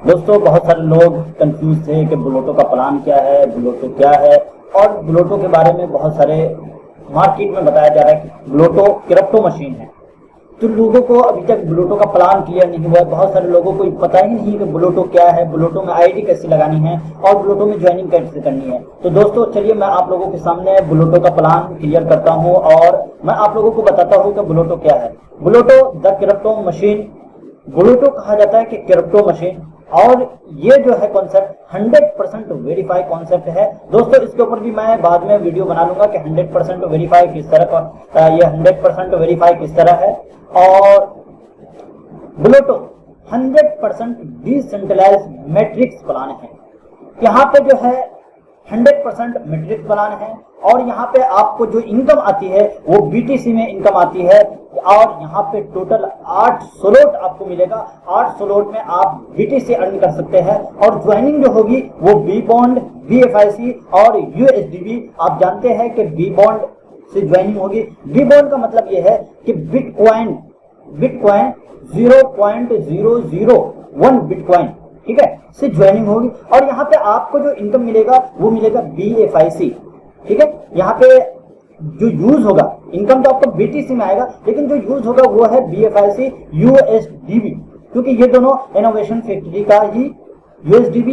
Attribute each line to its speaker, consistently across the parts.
Speaker 1: दोस्तों बहुत सारे लोग कंफ्यूज थे कि ब्लोटो का प्लान क्या है, ब्लोटो क्या है, और ब्लोटो के बारे में बहुत सारे मार्केट में बताया जा रहा है कि ब्लोटो क्रिप्टो मशीन है। तो लोगों को अभी तक ब्लोटो का प्लान क्लियर नहीं हुआ है। बहुत सारे लोगों को पता ही नहीं कि ब्लोटो क्या है, ब्लोटो में आईडी कैसे लगानी है और ब्लोटो में ज्वाइनिंग कैसे करनी है। तो दोस्तों चलिए मैं आप लोगों के सामने ब्लोटो का प्लान क्लियर करता हूं और मैं आप लोगों को बताता हूं कि ब्लोटो क्या है। ब्लोटो द क्रिप्टो मशीन, ब्लोटो कहा जाता है कि क्रिप्टो मशीन, और ये जो है कॉन्सेप्ट 100% वेरीफाई कॉन्सेप्ट है। दोस्तों इसके ऊपर भी मैं बाद में वीडियो बना लूंगा कि 100% वेरीफाई किस तरह का, ये 100% वेरीफाई किस तरह है। और ब्लोटो 100% डिसेंट्रलाइज मैट्रिक्स प्लान है। यहाँ पे जो है 100% मैट्रिक्स प्लान है और यहाँ पे आपको जो इनकम आती है वो बीटीसी में इनकम आती है और यहाँ पे टोटल 8 स्लॉट आपको मिलेगा। 8 स्लॉट में आप बीटीसी अर्न कर सकते हैं और ज्वाइनिंग जो होगी वो बी बॉन्ड, BFIC और USDB। आप जानते हैं कि बी बॉन्ड से ज्वाइनिंग होगी। बी बॉन्ड का मतलब ये है कि बिटकॉइन 0.001 बिटकॉइन, ठीक है, से ज्वाइनिंग होगी। और यहाँ पे आपको जो इनकम मिलेगा वो मिलेगा BFIC, ठीक है। यहाँ पे जो यूज होगा, इनकम तो आपको BTC में आएगा लेकिन जो यूज होगा वो है BFIC USDB, क्योंकि ये दोनों इनोवेशन फैक्ट्री का ही, USDB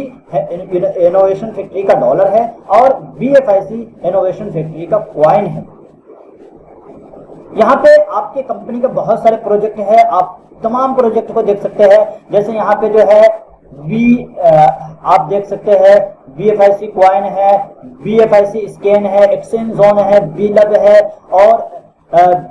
Speaker 1: इनोवेशन फैक्ट्री का डॉलर है और BFIC इनोवेशन फैक्ट्री का कॉइन है। यहाँ पे आपके कंपनी का बहुत सारे प्रोजेक्ट है, आप तमाम प्रोजेक्ट को देख सकते हैं। जैसे यहाँ पे जो है आप देख सकते हैं BFIC कॉइन है, BFIC स्कैन है, एक्सचेंज जोन है, बीलब है और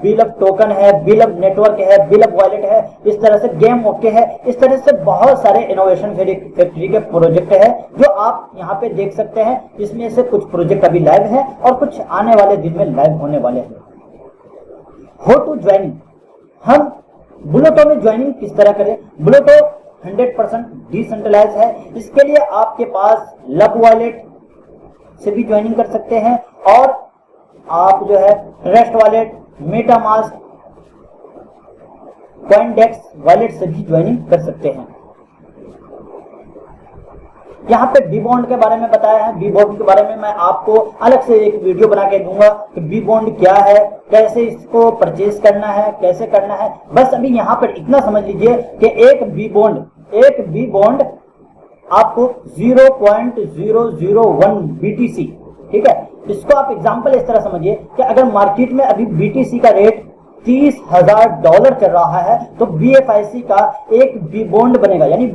Speaker 1: बीलब टोकन है, बीलब नेटवर्क है, बीलब वॉलेट है, इस तरह से गेम ओके है। इस तरह से बहुत सारे इनोवेशन फैक्ट्री के प्रोजेक्ट है जो आप यहाँ पे देख सकते हैं। इसमें से कुछ प्रोजेक्ट अभी लाइव है और कुछ आने वाले दिन में लाइव होने वाले हैं। हो टू ज्वाइनिंग, हम ब्लोटो में ज्वाइनिंग किस तरह करें। ब्लोटो 100% डिसेंट्रलाइज है। इसके लिए आपके पास लब वॉलेट से भी ज्वाइनिंग कर सकते हैं और आप जो है ट्रस्ट वॉलेट, मेटामास्क, कॉइनडेक्स वॉलेट से भी ज्वाइनिंग कर सकते हैं। यहाँ पे बी बॉन्ड के बारे में बताया है। बी बॉन्ड के बारे में मैं आपको अलग से एक वीडियो बना के दूंगा कि बी बॉन्ड क्या है, कैसे इसको परचेज करना है, कैसे करना है। बस अभी यहाँ पर इतना समझ लीजिए कि एक बी बॉन्ड आपको 0.001 BTC, ठीक है। इसको आप एग्जांपल इस तरह समझिए कि अगर मार्केट में अभी BTC का रेट $30,000 चल रहा है तो BFIC का एक बी बॉन्ड बनेगा, यानी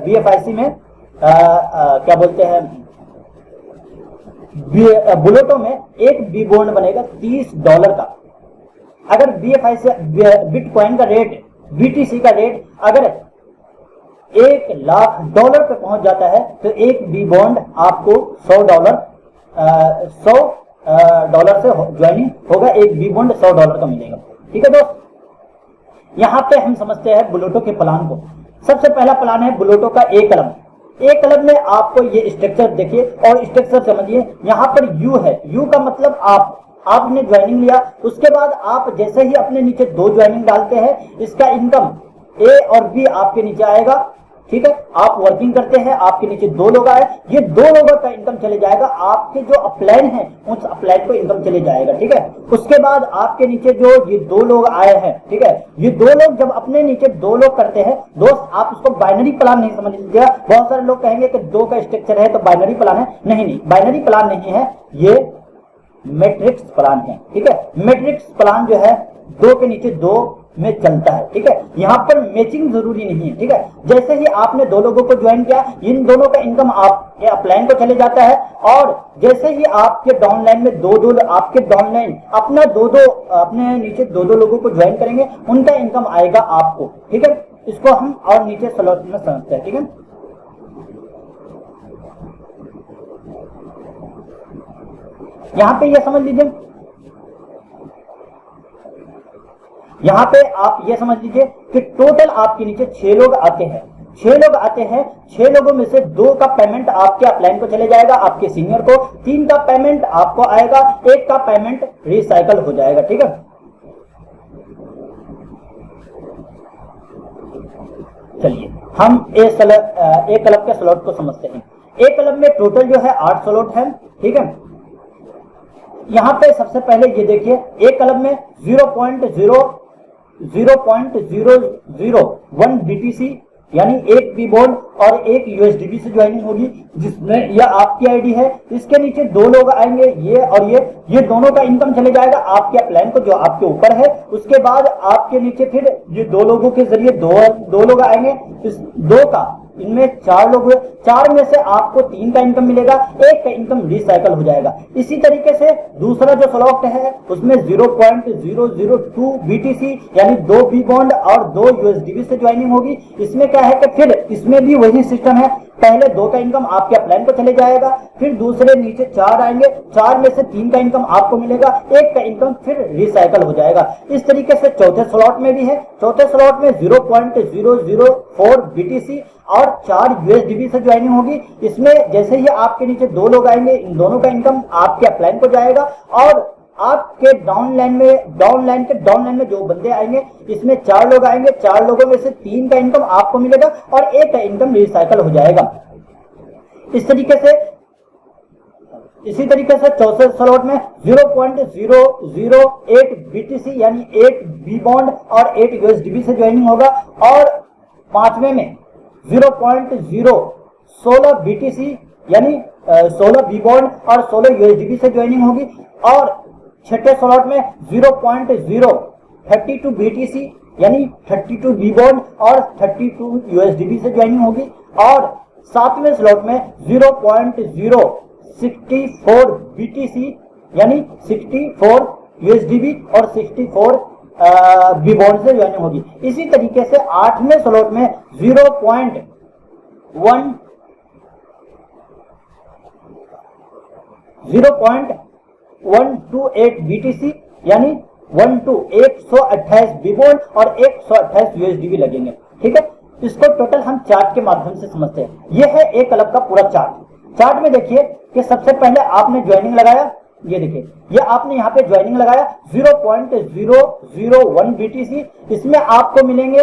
Speaker 1: BFIC में क्या बोलते हैं, ब्लोटो में एक बी बॉन्ड बनेगा $30 का। अगर BFIC बिटकॉइन का रेट, BTC का रेट अगर $1,00,000 पे पहुंच जाता है तो एक बी बॉन्ड आपको $100 से ज्वाइनिंग होगा। एक बी बॉन्ड $100 का मिलेगा, ठीक है दोस्त। यहाँ पे हम समझते हैं ब्लोटो के प्लान को। सबसे पहला प्लान है ब्लोटो का ए कलम। ए कलम में आपको ये स्ट्रक्चर देखिए और स्ट्रक्चर समझिए। यहाँ पर यू है, यू का मतलब आपने ज्वाइनिंग लिया, उसके बाद आप जैसे ही अपने नीचे 2 ज्वाइनिंग डालते हैं, इसका इनकम ए और बी आपके नीचे आएगा, ठीक है। आप वर्किंग करते हैं, आपके नीचे 2 लोग आए, ये 2 लोगों का इनकम चले जाएगा, आपके जो अपलाइन है उस अपलाइन को इनकम चले जाएगा, ठीक है। उसके बाद आपके नीचे जो ये 2 लोग आए हैं, ठीक है, ये 2 लोग जब अपने नीचे 2 लोग करते हैं, दोस्त आप उसको बाइनरी प्लान नहीं समझ लीजिएगा। बहुत सारे लोग कहेंगे कि 2 का स्ट्रक्चर है तो बाइनरी प्लान है। नहीं, बाइनरी प्लान नहीं है, ये मैट्रिक्स प्लान है, ठीक है। मैट्रिक्स प्लान जो है 2 के नीचे 2 में चलता है, ठीक है। यहाँ पर मैचिंग जरूरी नहीं है, ठीक है। जैसे ही आपने 2 लोगों को ज्वाइन किया, इन दोनों का इनकम आपके अपलाइन को चले जाता है और जैसे ही आपके डाउनलाइन में 2 आपके डाउनलाइन अपना 2 अपने नीचे 2 लोगों को ज्वाइन करेंगे, उनका इनकम आएगा आपको, ठीक है। इसको हम और नीचे स्लॉट में समझते हैं, ठीक है। यहाँ पे ये समझ लीजिए, यहाँ पे आप ये समझ लीजिए कि टोटल आपके नीचे 6 लोग आते हैं। 6 लोगों में से 2 का पेमेंट आपके अपलाइन को चले जाएगा, आपके सीनियर को, 3 का पेमेंट आपको आएगा, 1 का पेमेंट रिसाइकल हो जाएगा, ठीक है। चलिए हम ए क्लब के स्लॉट को समझते हैं। ए क्लब में टोटल जो है 8 स्लॉट है, ठीक है। यहाँ पे सबसे पहले ये देखिए, ए क्लब में 0.001 BTC यानी एक बी बॉन्ड और एक USDB से ज्वाइनिंग होगी, जिसमें यह आपकी आईडी है। इसके नीचे दो लोग आएंगे, ये और ये दोनों का इनकम चले जाएगा आपके प्लान को जो आपके ऊपर है। उसके बाद आपके नीचे फिर ये दो लोगों के जरिए दो लोग आएंगे, इस दो का इनमें 4 लोग हुए, 4 में से आपको 3 का इनकम मिलेगा, 1 का इनकम रिसाइकल हो जाएगा। इसी तरीके से दूसरा जो स्लॉट है उसमें 0.002 BTC यानी 2 बी बॉन्ड और 2 USDB से ज्वाइनिंग होगी। इसमें क्या है कि फिर इसमें भी वही सिस्टम है, पहले 2 का इनकम आपके प्लान को चले जाएगा, फिर दूसरे नीचे 4 आएंगे, 4 में से 3 का इनकम आपको मिलेगा, 1 का इनकम फिर रिसाइकल हो जाएगा। इस तरीके से चौथे स्लॉट में भी है। चौथे स्लॉट में 0.004 BTC और 4 USDB से ज्वाइनिंग होगी। इसमें जैसे ही आपके नीचे 2 लोग आएंगे, इन दोनों का इनकम आपके अपलाइन को जाएगा और आपके डाउनलाइन में जो बंदे आएंगे, इसमें 4 लोग आएंगे, 4 लोगों में से 3 का इनकम आपको मिलेगा और 1 का इनकम रिसाइकल हो जाएगा। इसी तरीके से चौथे स्लॉट में 0.008 BTC यानी 8 बी बॉन्ड और 8 USDB से ज्वाइनिंग होगा और पांचवें में 0.016 BTC यानी 16 बी बॉन्ड और 16 USDB से ज्वाइनिंग होगी और छठे स्लॉट में 0.032 BTC यानी 32 बी बॉन्ड और 32 USDB से ज्वाइनिंग होगी और सातवें स्लॉट में 0.064 BTC यानी 64 USDB और 64 बी बॉन्ड से ज्वाइनिंग होगी। इसी तरीके से आठवें स्लॉट में 0.128 BTC यानी 128 बी बॉन्ड और 128 USDB लगेंगे, ठीक है। इसको टोटल हम चार्ट के माध्यम से समझते हैं। यह है एक क्लब का पूरा चार्ट में देखिए कि सबसे पहले आपने ज्वाइनिंग लगाया, ये देखिए ये आपने यहाँ पे ज्वाइनिंग लगाया 0.001 BTC। इसमें आपको मिलेंगे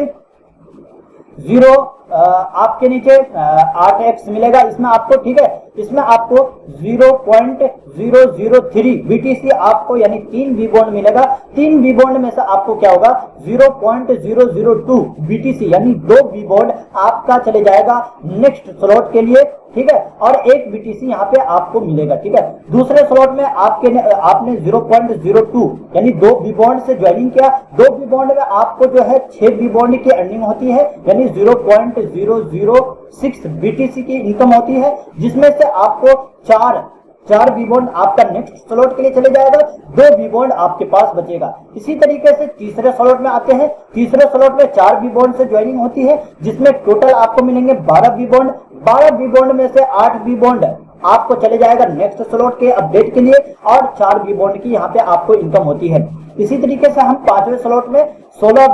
Speaker 1: 0 आपके नीचे 8x मिलेगा इसमें आपको, ठीक है। इसमें आपको 0.003 BTC आपको यानी 3 बी बॉन्ड मिलेगा। 3 बी बॉन्ड में से आपको क्या होगा 0.002 BTC यानी 2 बी बॉन्ड आपका चले जाएगा नेक्स्ट स्लॉट के लिए, ठीक है, और 1 BTC यहाँ पे आपको मिलेगा, ठीक है। दूसरे स्लॉट में आपने 0.02 यानी 2 बी बॉन्ड से ज्वाइनिंग किया। 2 बी बॉन्ड में आपको जो है 6 बी बॉन्ड की अर्निंग होती है यानी 0.006 BTC की इनकम होती है, जिसमें से आपको 4 बी बॉन्ड आपका नेक्स्ट स्लॉट के लिए चले जाएगा, 2 बी बॉन्ड आपके पास बचेगा। इसी तरीके से तीसरे स्लॉट में आते हैं। तीसरे स्लॉट में 4 बी बॉन्ड से ज्वाइनिंग होती है, जिसमें टोटल आपको मिलेंगे 12 बी बॉन्ड। 12 बी बॉन्ड में से 8 बी बॉन्ड आपको चले जाएगा नेक्स्ट स्लॉट के अपडेट के लिए और 4 बी बॉन्ड की यहाँ पे आपको इनकम होती है। इसी तरीके से हम पांचवें स्लॉट में 16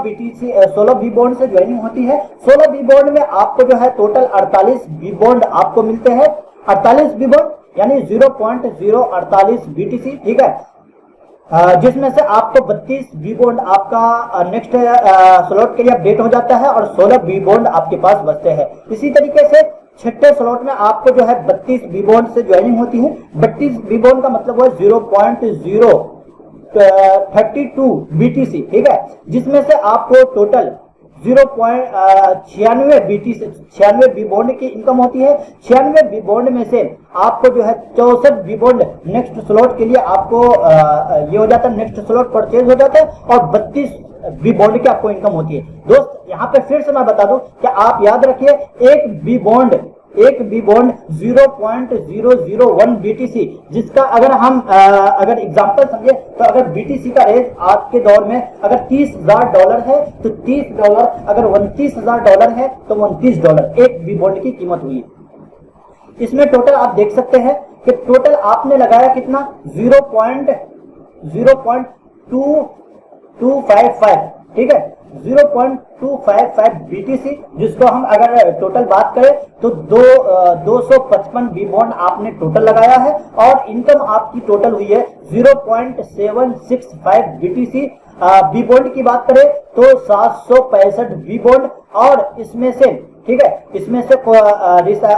Speaker 1: बी बॉन्ड से ज्वाइनिंग होती है। 16 बी बॉन्ड में आपको जो है टोटल 48 बी बॉन्ड आपको मिलते हैं। 48 बी बॉन्ड यानी 0.048 BTC, ठीक है, जिसमें से आपको 32 बी बॉन्ड आपका नेक्स्ट स्लॉट के लिए अपडेट हो जाता है और 16 बी बॉन्ड आपके पास बचते हैं। इसी तरीके से छठे स्लॉट में आपको जो है 32 बी बॉन्ड से ज्वाइनिंग होती है। 32 बी बॉन्ड का मतलब है 0.032 BTC, ठीक है, जिसमें से आपको टोटल 0.96 बी बॉन्ड की इनकम होती है। 96 बी बॉन्ड में से आपको जो है 64 बी बॉन्ड नेक्स्ट स्लॉट के लिए आपको ये हो जाता है, नेक्स्ट स्लॉट परचेज हो जाता है और 32 बी बॉन्ड की आपको इनकम होती है। दोस्त यहाँ पे फिर से मैं बता दूं कि आप याद रखिए एक बी बॉन्ड 0.001 BTC, जिसका अगर हम अगर एग्जांपल समझे तो अगर BTC का रेट आज के दौर में अगर $30,000 है तो $30, अगर $29,000 है तो $29 एक बी बॉन्ड की कीमत हुई। इसमें टोटल आप देख सकते हैं कि टोटल आपने लगाया कितना 0.0255, ठीक है, 0.255 BTC, जिसको हम अगर टोटल बात करें तो 255 बी बॉन्ड आपने टोटल लगाया है और इनकम आपकी टोटल हुई है 0.765 BTC। बी बॉन्ड की बात करें तो 765 बी बॉन्ड और इसमें से ठीक है। इसमें से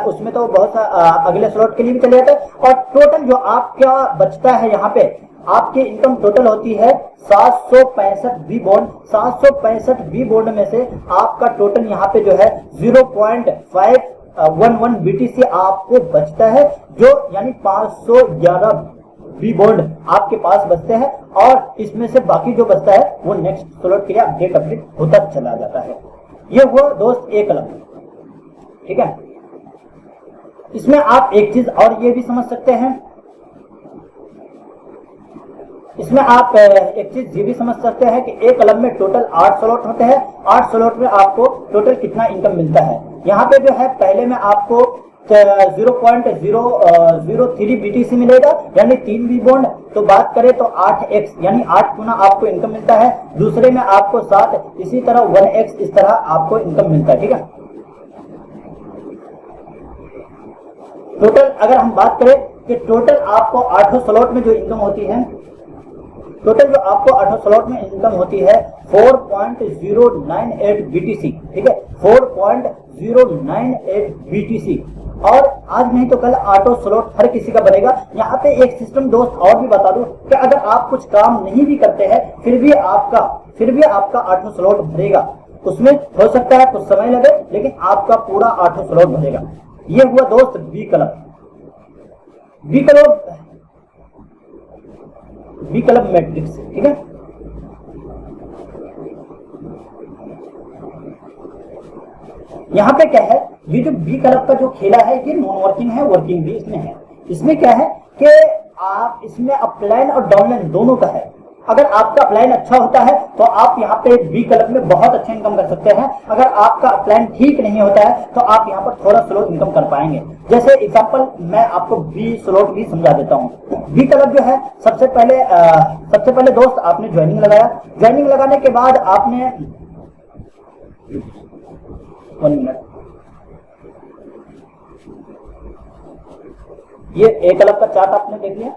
Speaker 1: उसमें तो बहुत सा अगले स्लॉट के लिए भी चले जाते हैं। और टोटल जो आपका बचता है यहाँ पे आपकी इनकम टोटल होती है 765 बी बॉन्ड। 765 बी बॉन्ड में से आपका टोटल यहाँ पे जो है 0.511 बीटीसी आपको बचता है, जो यानी 511 बी बॉन्ड आपके पास बचते हैं। और इसमें से बाकी जो बचता है वो नेक्स्ट स्लॉट के लिए अपडेट होता चला जाता है। ये हुआ दोस्त एक अलग, ठीक है। इसमें आप एक चीज और ये भी समझ सकते हैं, इसमें आप एक चीज ये भी समझ सकते हैं कि एक क्लब में टोटल 8 स्लॉट होते हैं। 8 स्लॉट में आपको टोटल कितना इनकम मिलता है। यहाँ पे जो है पहले में आपको 0.003 बीटीसी मिलेगा, यानी 3 बी बॉन्ड। तो बात करें तो 8x यानी 8 गुना आपको इनकम मिलता है। दूसरे में आपको 7, इसी तरह 1x इस तरह आपको इनकम मिलता है, ठीक है। टोटल अगर हम बात करें कि टोटल आपको 8 स्लॉट में जो इनकम होती है, टोटल जो आपको 8 स्लॉट में इनकम होती है 4.098 बीटीसी, ठीक है, 4.098 बीटीसी। और आज नहीं तो कल 8 स्लॉट हर किसी का बनेगा। यहाँ पे एक सिस्टम दोस्त और भी बता दूं कि अगर आप कुछ काम नहीं भी करते हैं फिर भी आपका 8 स्लॉट भरेगा। उसमें हो सकता है कुछ समय लगे, लेकिन आपका पूरा 8 स्लॉट भरेगा। ये हुआ दोस्त B club. B club matrix, ठीक है। यहाँ पे क्या है, ये जो बी क्लब का जो खेला है ये नॉन वर्किंग है, वर्किंग भी इसमें है। इसमें क्या है कि आप इसमें अपलाइन और डाउनलाइन दोनों का है। अगर आपका अपलाइन अच्छा होता है तो आप यहाँ पे बी क्लब में बहुत अच्छा इनकम कर सकते हैं। अगर आपका अपलाइन ठीक नहीं होता है तो आप यहाँ पर थोड़ा स्लो इनकम कर पाएंगे। जैसे एग्जांपल मैं आपको बी स्लॉट भी समझा देता हूँ। बी क्लब जो है सबसे पहले दोस्त आपने ज्वाइनिंग लगाया। ज्वाइनिंग लगाने के बाद आपने 1 मिनट, ये ए क्लब का चार्ट आपने देख लिया।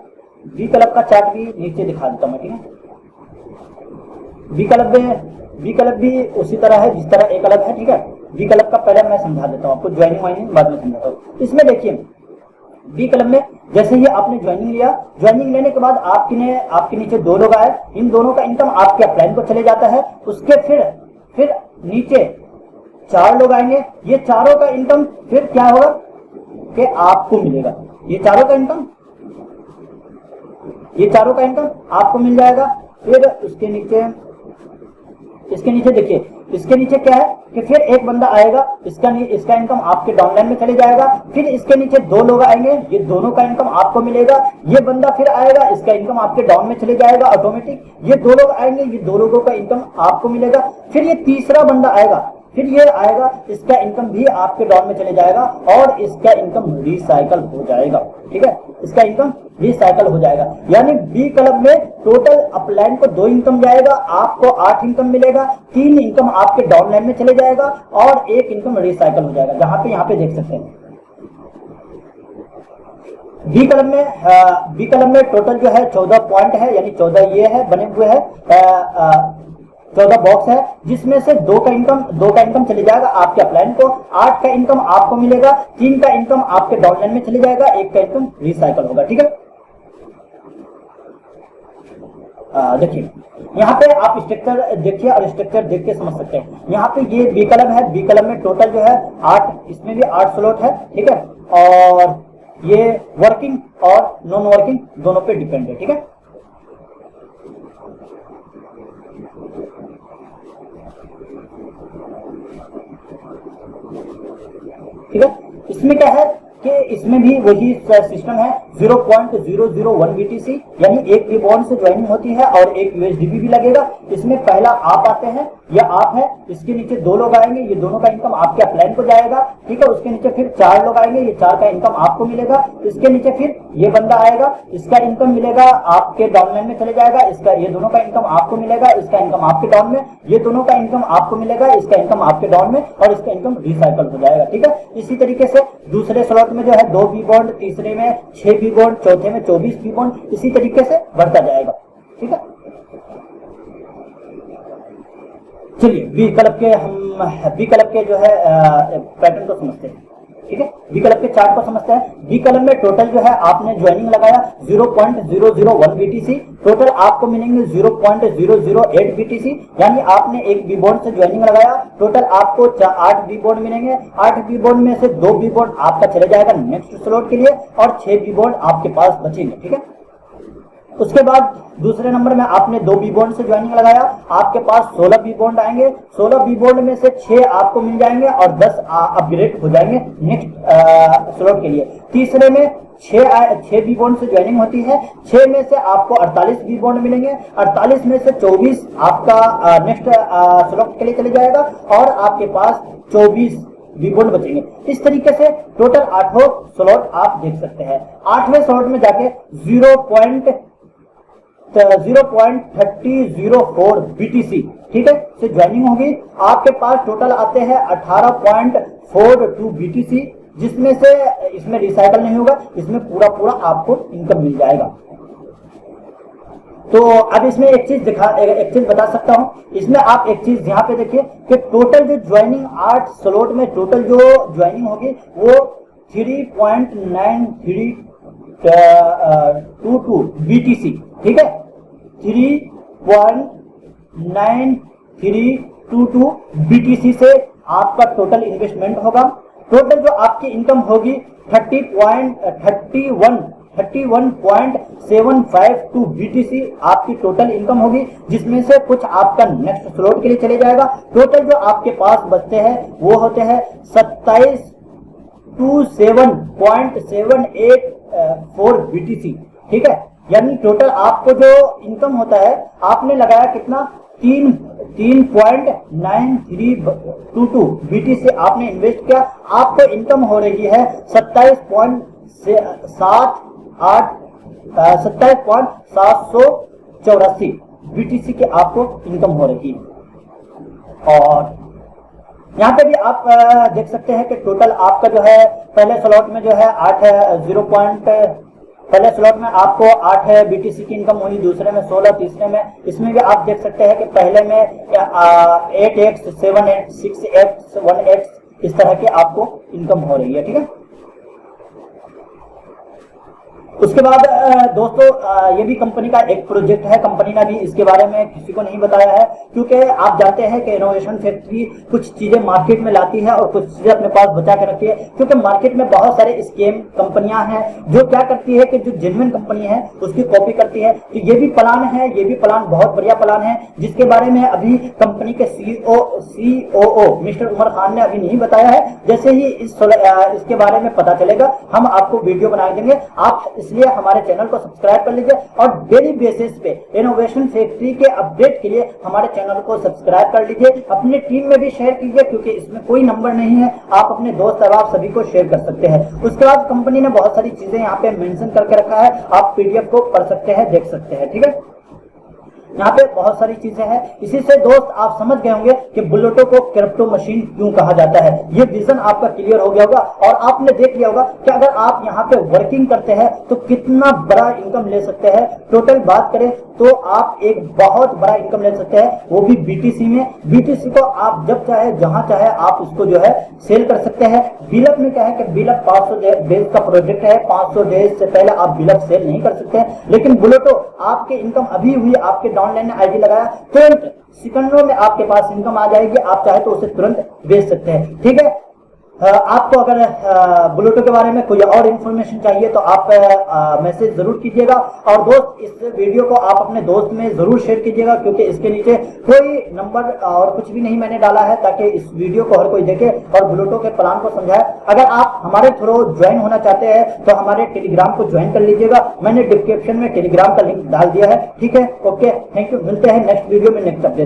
Speaker 1: बी क्लब का चार्ट भी नीचे दिखा देता हूं मैं, ठीक है। बी क्लब भी उसी तरह है जिस तरह ए क्लब है, ठीक है। बी क्लब का पहले मैं समझा देता हूं आपको, ज्वाइनिंग वाइनिंग बाद में समझाता हूं। इसमें देखिए बी क्लब में जैसे ही आपने ज्वाइनिंग लिया, ज्वाइनिंग लेने के बाद आपके नीचे 2 लोग आए। इन दोनों का इनकम आपके अपलाइन को चले जाता है। उसके फिर नीचे 4 लोग आएंगे। ये चारों का इनकम फिर क्या होगा कि आपको मिलेगा। ये चारों का इनकम आपको मिल जाएगा। फिर इसके नीचे देखिए, इसके नीचे क्या है कि फिर एक बंदा आएगा, इसका इनकम आपके डाउनलाइन में चले जाएगा। फिर इसके नीचे 2 लोग आएंगे, ये दोनों का इनकम आपको मिलेगा। ये बंदा फिर आएगा, इसका इनकम आपके डाउन में चले जाएगा ऑटोमेटिक। ये 2 लोग आएंगे, ये 2 लोगों का इनकम आपको मिलेगा। फिर ये तीसरा बंदा आएगा, फिर ये आएगा, इसका इनकम भी आपके डाउन में चले जाएगा और इसका इनकम रिसाइकल हो जाएगा, ठीक है। इसका इनकम रिसाइकल हो जाएगा। यानी बी क्लब में टोटल अपलाइन को 2 इनकम जाएगा, आपको 8 इनकम मिलेगा। 3 इनकम आपके डाउनलाइन में चले जाएगा और 1 इनकम रिसाइकल हो जाएगा। यहाँ पे देख सकते हैं बी क्लब में टोटल जो है 14 पॉइंट है, यानी 14 ये है बने हुए है, 14 बॉक्स है, जिसमें से 2 का इनकम चले जाएगा आपके अपलाइन को। 8 का इनकम आपको मिलेगा। 3 का इनकम आपके डाउनलाइन में चले जाएगा। 1 का इनकम रिसाइकल होगा, ठीक है। देखिए यहाँ पे आप स्ट्रक्चर देखिए और स्ट्रक्चर देख के समझ सकते हैं। यहाँ पे ये बी क्लब है। बी क्लब में टोटल जो है 8, इसमें भी 8 स्लॉट है, ठीक है। और ये वर्किंग और नॉन वर्किंग दोनों पे डिपेंड है, ठीक है। ठीक है। इसमें क्या है कि इसमें भी वही सिस्टम है, 0.001 बीटीसी, यानी 1 बी बॉन्ड से ज्वाइनिंग होती है और 1 यूएसडीबी भी लगेगा। इसमें पहला आप आते हैं, यह आप है, इसके नीचे 2 लोग आएंगे, ये दोनों का इनकम आपके अपलाइन को जाएगा, ठीक है। उसके नीचे फिर 4 लोग आएंगे, ये 4 का इनकम आपको मिलेगा। इसके नीचे फिर ये बंदा आएगा, इसका इनकम मिलेगा आपके डाउनलाइन में चले जाएगा। ये दोनों का इनकम आपको मिलेगा, इसका इनकम आपके डाउन में, ये दोनों का इनकम आपको मिलेगा, इसका इनकम आपके डाउन में और इसका इनकम रिसाइकल हो जाएगा, ठीक है। इसी तरीके से दूसरे स्लॉट में जो है 2 बी बॉन्ड, तीसरे में 6 बी बॉन्ड, चौथे में 24 बी बॉन्ड, इसी तरीके से बढ़ता जाएगा, ठीक है। चलिए बी क्लब के जो है पैटर्न को समझते हैं। ठीक है, बी क्लब के चार्ट को समझते हैं। बी क्लब में टोटल जो है आपने ज्वाइनिंग लगाया 0.001 BTC, टोटल आपको मिलेंगे 0.008 BTC, यानी आपने एक बी बोर्ड से ज्वाइनिंग लगाया, टोटल आपको 8 बी बोर्ड मिलेंगे। 8 बी बोर्ड में से 2 बी बोर्ड आपका चले जाएगा नेक्स्ट स्लॉट के लिए और 6 बी बोर्ड आपके पास बचेंगे। ठीक है, उसके बाद दूसरे नंबर में आपने 2 बी बोर्ड से ज्वाइनिंग लगाया, आपके पास 16 बी बोर्ड आएंगे। 16 बी बोर्ड में से 6 आपको मिल जाएंगे और 10 अपग्रेड हो जाएंगे नेक्स्ट स्लॉट के लिए। तीसरे में 6 बी बोर्ड से ज्वाइनिंग होती है, 6 में से आपको 48 बी बोर्ड मिलेंगे, 48 में से 24 आपका नेक्स्ट स्लॉट के लिए चले जाएगा और आपके पास 24 बी बोर्ड बचेंगे। इस तरीके से टोटल 8 स्लॉट आप देख सकते हैं। 8वें स्लॉट में जाके 0.3004 BTC, ठीक है, से ज्वाइनिंग होगी। आपके पास टोटल आते हैं 18.42 BTC, जिसमें से इसमें रिसाइकल नहीं होगा, इसमें पूरा आपको इनकम मिल जाएगा। तो अब इसमें एक चीज बता सकता हूं, इसमें आप एक चीज यहाँ पे देखिए कि टोटल जो ज्वाइनिंग 8 स्लॉट में टोटल जो ज्वाइनिंग होगी वो 3.9322 BTC, ठीक है, 3.9322 BTC से आपका टोटल इन्वेस्टमेंट होगा। टोटल जो आपकी इनकम होगी 31.752 BTC आपकी टोटल इनकम होगी, जिसमें से कुछ आपका नेक्स्ट स्लॉट के लिए चले जाएगा। टोटल जो आपके पास बचते हैं वो होते हैं 27.784 BTC, ठीक है, यानी टोटल आपको जो इनकम होता है आपने लगाया कितना 3.9322 BTC आपने इन्वेस्ट किया, आपको इनकम हो रही है 27.784 BTC की आपको इनकम हो रही है। और यहाँ पे भी आप देख सकते हैं कि टोटल आपका जो है पहले स्लॉट में जो है 8 पहले स्लॉट में आपको 8 BTC की इनकम हुई, दूसरे में 16, तीसरे में इसमें भी आप देख सकते हैं कि पहले में 8x 7x 6x 1x इस तरह की आपको इनकम हो रही है। ठीक है, उसके बाद दोस्तों ये भी कंपनी का एक प्रोजेक्ट है, कंपनी ने भी इसके बारे में किसी को नहीं बताया है, क्योंकि आप जानते हैं कि इनोवेशन फैक्ट्री कुछ चीजें मार्केट में लाती है और कुछ चीजें अपने पास बचा के रखती है, क्योंकि मार्केट में बहुत सारे स्कैम कंपनियां हैं जो क्या करती है कि जो जेन्युइन कंपनी है उसकी कॉपी करती है। तो ये भी प्लान है, ये भी प्लान बहुत बढ़िया प्लान है, जिसके बारे में अभी कंपनी के सीओओ मिस्टर उमर खान ने अभी नहीं बताया है। जैसे ही इसके बारे में पता चलेगा हम आपको वीडियो बना देंगे, आप इसलिए हमारे चैनल को सब्सक्राइब कर लीजिए और डेली बेसिस पे इनोवेशन फैक्ट्री के अपडेट के लिए हमारे चैनल को सब्सक्राइब कर लीजिए। अपनी टीम में भी शेयर कीजिए, क्योंकि इसमें कोई नंबर नहीं है, आप अपने दोस्त अहबाब सभी को शेयर कर सकते हैं। उसके बाद कंपनी ने बहुत सारी चीजें यहाँ पे मेंशन करके रखा है, आप पीडीएफ को पढ़ सकते हैं, देख सकते हैं। ठीक है, यहाँ पे बहुत सारी चीजें हैं। इसी से दोस्त आप समझ गए होंगे कि बुलेटो को क्रिप्टो मशीन क्यों कहा जाता है। ये विजन आपका क्लियर हो गया होगा और आपने देख लिया होगा कि अगर आप यहाँ पे वर्किंग करते हैं तो कितना बड़ा इनकम ले सकते हैं। टोटल बात करें तो आप एक बहुत बड़ा इनकम ले सकते हैं, वो भी बीटीसी में। बीटीसी को आप जब चाहे जहां चाहे आप उसको जो है सेल कर सकते हैं। बिलअप में क्या है कि बिलअप 500 डेज का प्रोजेक्ट है, 500 डेज से पहले आप बिलअप सेल नहीं कर सकते हैं। लेकिन बुलेटो आपके इनकम अभी हुई, आपके ऑनलाइन आईडी लगाया, तुरंत सेकंडों में आपके पास इनकम आ जाएगी, आप चाहे तो उसे तुरंत बेच सकते हैं। ठीक है, आपको अगर बुलेटो के बारे में कोई और इन्फॉर्मेशन चाहिए तो आप मैसेज जरूर कीजिएगा। और दोस्त इस वीडियो को आप अपने दोस्त में जरूर शेयर कीजिएगा, क्योंकि इसके नीचे कोई नंबर और कुछ भी नहीं मैंने डाला है, ताकि इस वीडियो को हर कोई देखे और बुलेटो के प्लान को समझाए। अगर आप हमारे थ्रू ज्वाइन होना चाहते हैं तो हमारे टेलीग्राम को ज्वाइन कर लीजिएगा, मैंने डिस्क्रिप्शन में टेलीग्राम का लिंक डाल दिया है। ठीक है, ओके, थैंक यू, मिलते हैं नेक्स्ट वीडियो में नेक्स्ट अपडेट।